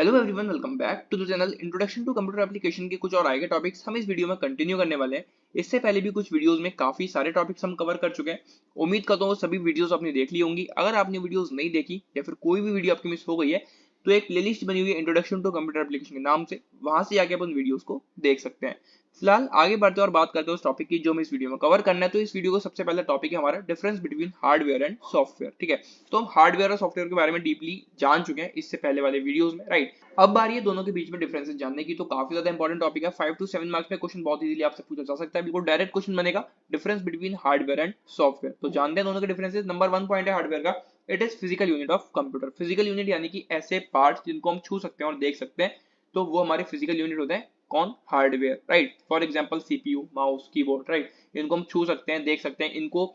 Hello everyone, welcome back to the channel. Introduction to computer application के कुछ और आगे टॉपिक्स हम इस वीडियो में कंटिन्यू करने वाले हैं। इससे पहले भी कुछ वीडियोस में काफी सारे टॉपिक्स हम कवर कर चुके हैं। उम्मीद करता हूँ सभी वीडियोस आपने देख ली होंगी। अगर आपने वीडियोस नहीं देखी या फिर कोई भी वीडियो आपकी मिस हो गई है तो एक प्लेलिस्ट बनी हुई है इंट्रोडक्शन टू कंप्यूटर एप्लीकेशन के नाम से, वहां से जाके अपन वीडियोस को देख सकते हैं। फिलहाल आगे बढ़ते हैं और बात करते हैं उस टॉपिक की जो हमें इस वीडियो में कवर करना है। तो इस वीडियो का सबसे पहला टॉपिक है हमारा difference between hardware and software. ठीक है, तो हम हार्डवेयर और सॉफ्टवेयर के बारे में डीपली जान चुके हैं इससे पहले वाले वीडियोस में, राइट। अब बारी है दोनों के बीच में डिफरेंसेस जानने की। तो काफी ज्यादा इंपॉर्टेंट टॉपिक है, 5 to 7 मार्क्स में क्वेश्चन बहुत इजीली आपसे पूछा जा सकता है। बिल्कुल डायरेक्ट क्वेश्चन बनेगा, difference between hardware and software. तो जानते हैं दोनों के डिफरेंसेस। नंबर 1 पॉइंट है हार्डवेयर का, it is physical unit of computer. Physical unit यानी कि ऐसे पार्ट्स जिनको हम छू सकते हैं और देख सकते हैं, तो वो हमारे फिजिकल यूनिट होते हैं। कौन? Hardware, right. For example CPU, mouse, keyboard, right. इनको हम छू सकते हैं, देख सकते हैं, इनको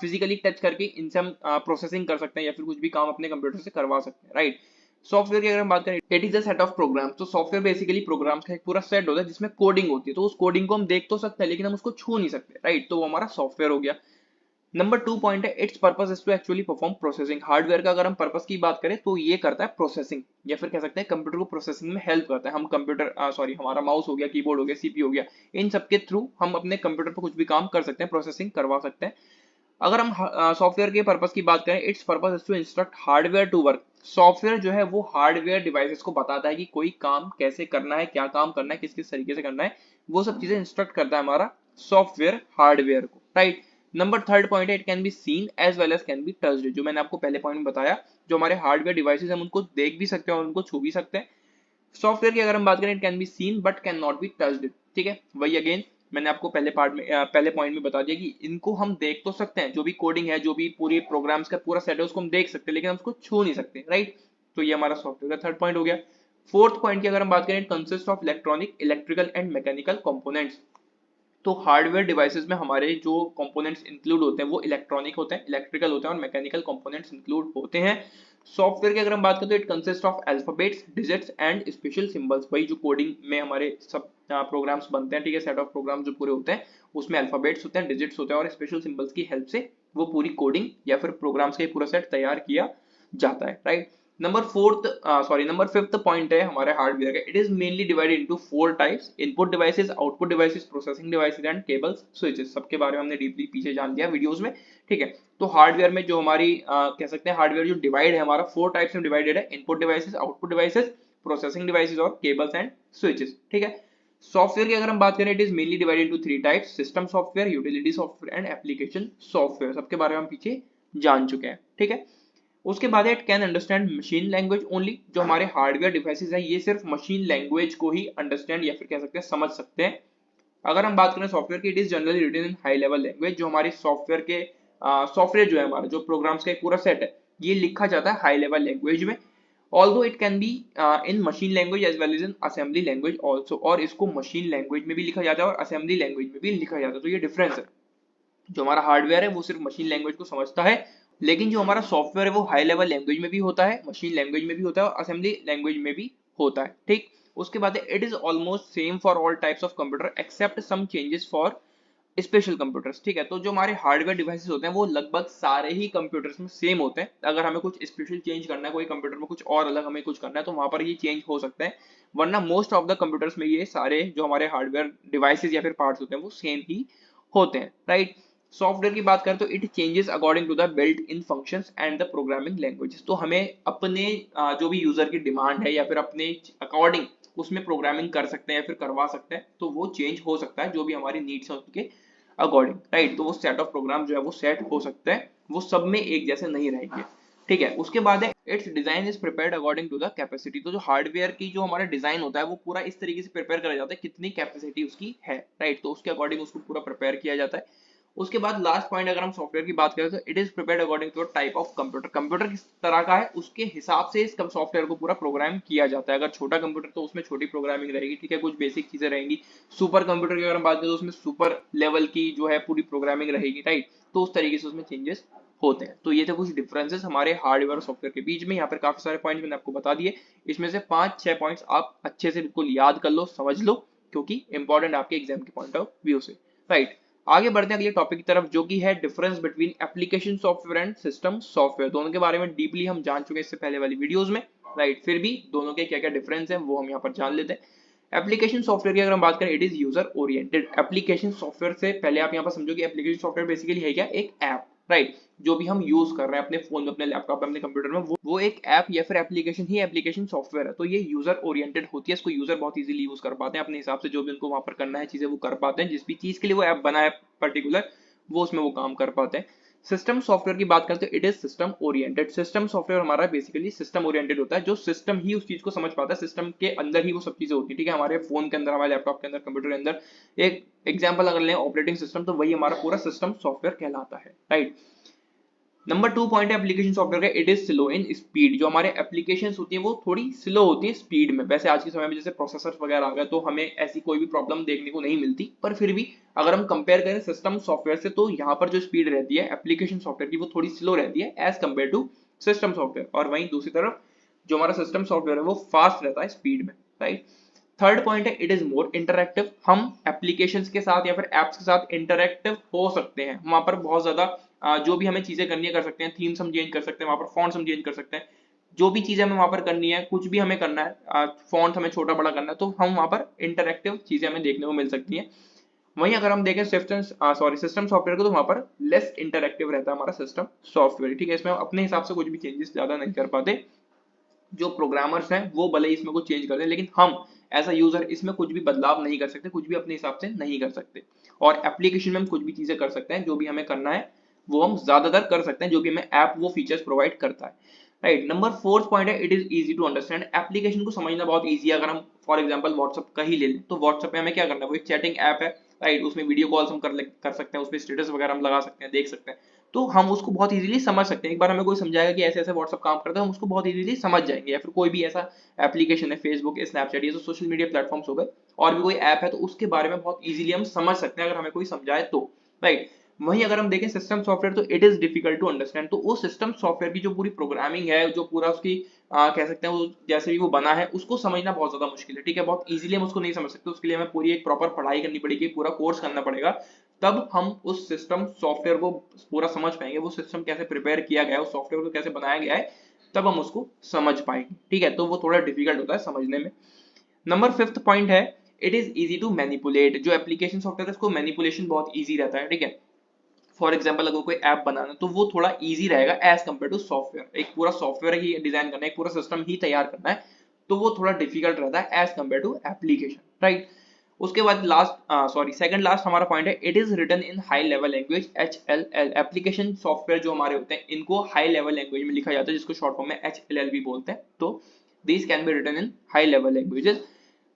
फिजिकली टच करके इनसे हम प्रोसेसिंग कर सकते हैं या फिर कुछ भी काम अपने कंप्यूटर से करवा सकते हैं, राइट। सॉफ्टवेयर की अगर हम बात करें, it is a set of program. तो सॉफ्टवेयर बेसिकली प्रोग्राम्स का एक पूरा सेट होता है जिसमें कोडिंग होती है। तो उस कोडिंग को हम देख तो सकते हैं लेकिन हम उसको छू नहीं सकते, राइट। तो वो हमारा सॉफ्टवेयर हो गया। नंबर 2 पॉइंट है, its purpose is to actually perform processing. Hardware का अगर हम पर्पस की बात करें तो ये करता है प्रोसेसिंग, या फिर कह सकते हैं कंप्यूटर को प्रोसेसिंग में हेल्प करता है। हम कंप्यूटर हमारा माउस हो गया, कीबोर्ड हो गया, सीपीयू हो गया, इन सब के थ्रू हम अपने कंप्यूटर पर कुछ भी काम कर सकते हैं, प्रोसेसिंग करवा सकते हैं। अगर हम सॉफ्टवेयर के पर्पस की बात करें, its purpose is to instruct hardware to work. Software जो है वो हार्डवेयर डिवाइसेस को बताता है कि कोई काम कैसे करना है, क्या काम करना है, किस किस तरीके से करना है, वो सब चीजें इंस्ट्रक्ट करता है हमारा सॉफ्टवेयर हार्डवेयर को, राइट। नंबर 3 पॉइंट है, it can be seen as well as can be touched. जो मैंने आपको पहले पॉइंट में बताया, जो हमारे हार्डवेयर डिवाइसेस हम उनको देख भी सकते हैं और उनको छू भी सकते हैं। सॉफ्टवेयर की अगर हम बात करें, it can be scene but can not be touched. ठीक है, वही अगेन मैंने आपको पहले पार्ट में पहले पॉइंट में बता दिया कि इनको हम देख तो सकते हैं, जो भी कोडिंग है, जो भी पूरे प्रोग्राम्स का पूरा सेट है उसको हम देख सकते हैं लेकिन हम उसको छू नहीं सकते, राइट। तो ये हमारा सॉफ्टवेयर का 3rd पॉइंट हो गया। 4th पॉइंट की अगर हम बात करें, it consist of electronic, electrical and mechanical components. तो हार्डवेयर डिवाइसेस में हमारे जो कंपोनेंट्स इंक्लूड होते हैं वो इलेक्ट्रॉनिक होते हैं, इलेक्ट्रिकल होते हैं और मैकेनिकल कंपोनेंट्स इंक्लूड होते हैं। सॉफ्टवेयर की अगर हम बात करें तो it consist of alphabets, digits and special symbols. वही जो कोडिंग में हमारे सब प्रोग्राम्स बनते हैं, ठीक है, सेट ऑफ प्रोग्राम जो पूरे होते हैं उसमें अल्फाबेट्स होते हैं, डिजिट्स होते हैं और स्पेशल सिंबल्स की हेल्प से वो पूरी कोडिंग या फिर प्रोग्राम्स का पूरा सेट तैयार किया जाता है, राइट। नंबर 5th पॉइंट है हमारे हार्डवेयर का, it is mainly divided into 4 types: input devices, output devices, processing devices and cables, switches. सबके बारे में हमने डीपली पीछे जान लिया वीडियोस में, ठीक है। तो हार्डवेयर में जो हमारी कह सकते हैं हार्डवेयर जो डिवाइड है हमारा 4 टाइप्स में डिवाइडेड है: input devices, output devices, processing devices और केबल्स एंड स्विचेस, ठीक है। सॉफ्टवेयर की अगर हम बात करें, it is mainly divided into 3 types: system software, utility software and application software. सबके बारे में हम पीछे जान चुके हैं, ठीक है। उसके बाद it can understand machine language only. जो हमारे हार्डवेयर डिवाइसेस है ये सिर्फ मशीन लैंग्वेज को ही अंडरस्टैंड या फिर कह सकते हैं समझ सकते हैं। अगर हम बात करें सॉफ्टवेयर की, it is generally written in high level language. जो हमारे सॉफ्टवेयर जो है हमारा जो प्रोग्राम्स का एक पूरा सेट है ये लिखा जाता है हाई लेवल लैंग्वेज में। Although it can be in machine language as well as in assembly language also. और इसको मशीन लैंग्वेज में भी लिखा जाता है और असेंबली लैंग्वेज में भी लिखा जाता है। तो ये डिफरेंस है। जो हमारा हार्डवेयर है वो सिर्फ मशीन लैंग्वेज को समझता है, लेकिन जो हमारा सॉफ्टवेयर है वो हाई लेवल लैंग्वेज में भी होता है, मशीन लैंग्वेज में भी होता है और असेंबली लैंग्वेज में भी होता है, ठीक। उसके बाद it is almost same for all types of computer except some changes for special computers, ठीक है। तो जो हमारे हार्डवेयर डिवाइसेस होते हैं वो लगभग सारे ही कंप्यूटर्स में सेम होते हैं। अगर हमें कुछ स्पेशल चेंज करना है, कोई कंप्यूटर में कुछ और अलग हमें कुछ करना है, तो वहां पर ये चेंज हो सकता है, वरना मोस्ट ऑफ द कंप्यूटर्स में ये सारे जो हमारे हार्डवेयर डिवाइसेस या फिर पार्ट्स होते हैं वो सेम ही होते हैं, राइट। सॉफ्टवेयर की बात करें तो it changes according to the built in functions and the programming languages. तो हमें अपने जो भी यूजर की डिमांड है या फिर अपने अकॉर्डिंग उसमें प्रोग्रामिंग कर सकते हैं या फिर करवा सकते हैं, तो वो चेंज हो सकता है जो भी हमारी नीड्स है उसके अकॉर्डिंग, राइट। तो वो सेट ऑफ प्रोग्राम जो है वो सेट हो सकता है, वो सब में एक जैसे नहीं रहेंगे, ठीक है। उसके बाद है its design is prepared according to the capacity. तो जो हार्डवेयर की जो हमारा डिजाइन होता है वो पूरा इस तरीके से प्रिपेयर करा जाता है कितनी कैपेसिटी उसकी है, राइट। तो उसके अकॉर्डिंग उसको पूरा प्रिपेयर किया जाता है। उसके बाद लास्ट पॉइंट अगर हम सॉफ्टवेयर की बात करें तो it is prepared according to type of computer. Computer किस तरह का है उसके हिसाब से इस सॉफ्टवेयर को पूरा प्रोग्राम किया जाता है। अगर छोटा कंप्यूटर तो उसमें छोटी प्रोग्रामिंग रहेगी, ठीक है, कुछ बेसिक चीजें रहेंगी। सुपर कंप्यूटर की अगर हम बात करें तो उसमें सुपर लेवल की जो है पूरी प्रोग्रामिंग रहेगी, राइट। तो उस तरीके से उसमें चेंजेस होते हैं। तो ये थे कुछ डिफरेंसेस हमारे हार्डवेयर और सॉफ्टवेयर के बीच में। यहाँ पर काफी सारे पॉइंट मैंने आपको बता दिए, इसमें से 5-6 पॉइंट्स आप अच्छे से बिल्कुल याद कर लो, समझ लो, क्योंकि इंपॉर्टेंट आपके एग्जाम के पॉइंट ऑफ व्यू से, राइट। आगे बढ़ते हैं अगले टॉपिक की तरफ जो कि है difference between application software and system software. दोनों के बारे में डीपली हम जान चुके हैं इससे पहले वाली वीडियोस में। राइट। फिर भी दोनों के क्या क्या डिफरेंस है वो हम यहाँ पर जान लेते हैं। एप्लीकेशन सॉफ्टवेयर की अगर हम बात करें, it is user oriented. Application software से पहले आप यहाँ पर समझो कि एप्लीकेशन सॉफ्टवेयर बेसिकली है क्या, एक ऐप, राइट। जो भी हम यूज कर रहे हैं अपने फोन में, अपने लैपटॉप में, अपने कंप्यूटर में, वो एक ऐप या फिर एप्लीकेशन ही एप्लीकेशन सॉफ्टवेयर है। तो ये यूजर ओरिएंटेड होती है, इसको यूजर बहुत इजीली यूज कर पाते हैं अपने हिसाब से, जो भी उनको वहां पर करना है चीजें वो कर पाते हैं, जिस भी चीज के लिए वो ऐप बना है पर्टिकुलर, वो उसमें वो काम कर पाते हैं। सिस्टम सॉफ्टवेयर की बात करते हैं, it is system oriented. System software हमारा बेसिकली सिस्टम ओरिएंटेड होता है, जो सिस्टम ही उस चीज को समझ पाता है, सिस्टम के अंदर ही वो सब चीजें होती है, ठीक है। हमारे फोन के अंदर, हमारे लैपटॉप के अंदर, कंप्यूटर के अंदर एक एग्जांपल अगर लें ऑपरेटिंग सिस्टम, तो वही हमारा पूरा सिस्टम सॉफ्टवेयर कहलाता है, राइट। नंबर 2 पॉइंट है एप्लीकेशन सॉफ्टवेयर का, it is slow in speed. जो हमारे एप्लीकेशंस होती हैं वो थोड़ी स्लो होती हैं स्पीड में। वैसे आज के समय में जैसे प्रोसेसर वगैरह आ गए तो हमें ऐसी कोई भी प्रॉब्लम देखने को नहीं मिलती, पर फिर भी अगर हम कंपेयर करें सिस्टम सॉफ्टवेयर से, तो यहाँ पर जो स्पीड रहती है एप्लीकेशन सॉफ्टवेयर की वो थोड़ी स्लो रहती है as compare to system software. और वहीं दूसरी तरफ जो हमारा सिस्टम सॉफ्टवेयर है वो फास्ट रहता है स्पीड में, राइट। थर्ड पॉइंट है, इट इज मोर इंटरैक्टिव। हम एप्लीकेशंस के साथ या फिर एप्स के साथ इंटरैक्टिव हो सकते हैं, वहां पर बहुत ज्यादा जो भी हमें चीजें करनी है कर सकते हैं, थीम्स हम चेंज कर सकते हैं, वहां पर फॉन्ट्स हम चेंज कर सकते हैं, जो भी चीजें हमें वहां पर करनी है, कुछ भी हमें करना है, फॉन्ट हमें छोटा बड़ा करना है, तो हम वहां पर इंटरैक्टिव चीजें हमें देखने को मिल सकती हैं। वहीं अगर हम देखें सिस्टम सॉफ्टवेयर को, तो वहां पर लेस इंटरैक्टिव रहता है हमारा सिस्टम सॉफ्टवेयर, ठीक है। इसमें हम अपने हिसाब से कुछ भी चेंजेस ज्यादा नहीं कर पाते। जो प्रोग्रामर्स हैं वो भले ही इसमें कुछ चेंज कर दें, लेकिन हम एज अ यूजर इसमें कुछ भी बदलाव नहीं कर सकते, कुछ भी अपने हिसाब से नहीं कर सकते। और एप्लीकेशन में हम कुछ भी चीजें कर सकते हैं, जो भी हमें करना है वो हम ज्यादातर कर सकते हैं, जो भी हमें ऐप वो फीचर्स प्रोवाइड करता है, राइट। नंबर 4 पॉइंट है, it is easy to understand. Application को समझना बहुत इजी है। अगर हम फॉर एग्जांपल व्हाट्सएप का ही ले लें, तो व्हाट्सएप पे हमें क्या करना है, वो एक चैटिंग ऐप है, राइट। उसमें वीडियो कॉल्स हम कर सकते हैं, उसमें स्टेटस वगैरह हम लगा सकते हैं, देख सकते हैं, तो हम उसको बहुत इजीली समझ सकते हैं। एक बार हमें कोई समझाएगा कि ऐसे ऐसे व्हाट्सएप काम करता है, हम उसको बहुत इजीली समझ जाएंगे। या फिर कोई भी ऐसा एप्लीकेशन है, फेसबुक, स्नैपचैट, ये जो सोशल मीडिया प्लेटफॉर्म्स हो गए, और भी कोई ऐप है, तो उसके बारे में बहुत इजीली हम समझ सकते हैं अगर हमें कोई समझाए तो, राइट। वहीं अगर हम देखें सिस्टम सॉफ्टवेयर, तो it is difficult to understand. तो वो सिस्टम सॉफ्टवेयर की जो पूरी प्रोग्रामिंग है, जो पूरा उसकी कह सकते हैं वो जैसे भी वो बना है, उसको समझना बहुत ज्यादा मुश्किल है, ठीक है। बहुत इजीली हम उसको नहीं समझ सकते, उसके लिए हमें पूरी एक प्रॉपर पढ़ाई करनी पड़ेगी, पूरा कोर्स करना पड़ेगा, तब हम उस सिस्टम सॉफ्टवेयर को पूरा समझ पाएंगे, वो सिस्टम कैसे प्रिपेयर किया गया है, उस सॉफ्टवेयर को कैसे बनाया गया है, तब हम उसको समझ पाएंगे, ठीक है। तो वो थोड़ा डिफिकल्ट होता है समझने में। नंबर 5th पॉइंट है, it is easy to manipulate. जो एप्लीकेशन सॉफ्टवेयर है उसको मैनिपुलेशन बहुत इजी रहता है, ठीक है। फॉर एग्जाम्पल अगर कोई ऐप बनाना है तो वो थोड़ा इजी रहेगा एज कम्पेयर टू सॉफ्टवेयर। एक पूरा सॉफ्टवेयर ही डिजाइन करना है, एक पूरा सिस्टम ही तैयार करना है, तो वो थोड़ा डिफिकल्ट रहता है as compare to application, right. उसके बाद सेकंड लास्ट हमारा पॉइंट है, it is written in high level language HLL। Application software जो हमारे होते हैं इनको हाई लेवल लैंग्वेज में लिखा जाता है, जिसको शॉर्ट फॉर्म में HLL भी बोलते हैं। तो this can be written in high level languages.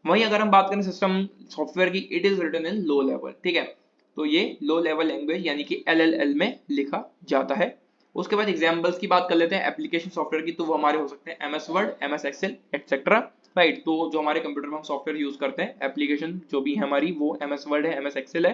वहीं अगर हम बात करें सिस्टम सॉफ्टवेयर की, it is written in low level, ठीक है। तो ये लो लेवल लैंग्वेज यानी कि LLL में लिखा जाता है। उसके बाद एग्जांपल्स की बात कर लेते हैं एप्लीकेशन सॉफ्टवेयर की, तो वो हमारे हो सकते हैं MS word, MS excel etcetera, right. तो जो हमारे कंप्यूटर में हम सॉफ्टवेयर यूज करते हैं, एप्लीकेशन जो भी है हमारी, वो MS वर्ड है, MS एक्सेल है,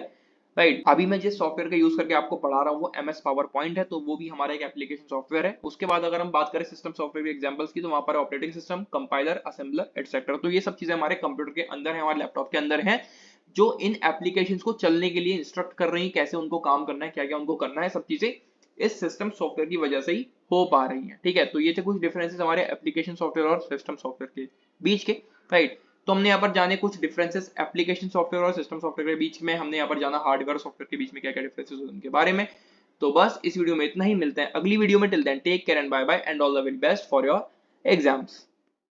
राइट। अभी मैं जिस सॉफ्टवेयर का यूज करके आपको पढ़ा रहा हूँ वो MS पावर पॉइंट है, तो वो भी हमारा एक एप्लीकेशन सॉफ्टवेयर है। उसके बाद अगर हम बात करें सिस्टम सॉफ्टवेयर के एग्जांपल्स की, तो वहां पर operating system, compiler, assembler etcetera. तो ये सब चीजें हमारे कंप्यूटर के अंदर है, हमारे लैपटॉप के अंदर है, जो इन एप्लीकेशंस को चलने के लिए इंस्ट्रक्ट कर रही है, कैसे उनको काम करना है, क्या क्या उनको करना है, सब चीजें इस सिस्टम सॉफ्टवेयर की वजह से ही हो पा रही है, ठीक है। तो ये थे कुछ डिफरेंसेस हमारे एप्लीकेशन सॉफ्टवेयर और सिस्टम सॉफ्टवेयर के बीच के, राइट। तो हमने यहाँ पर जाने कुछ डिफरेंसेस एप्लीकेशन सॉफ्टवेयर और सिस्टम सॉफ्टवेयर के बीच में, हमने यहाँ पर जाना हार्डवेयर और सॉफ्टवेयर के बीच में क्या क्या डिफरेंसेस होते हैं उनके बारे में। तो बस इस वीडियो में इतना ही, मिलते हैं अगली वीडियो में। Till then take care and bye bye and all the very best for your exams.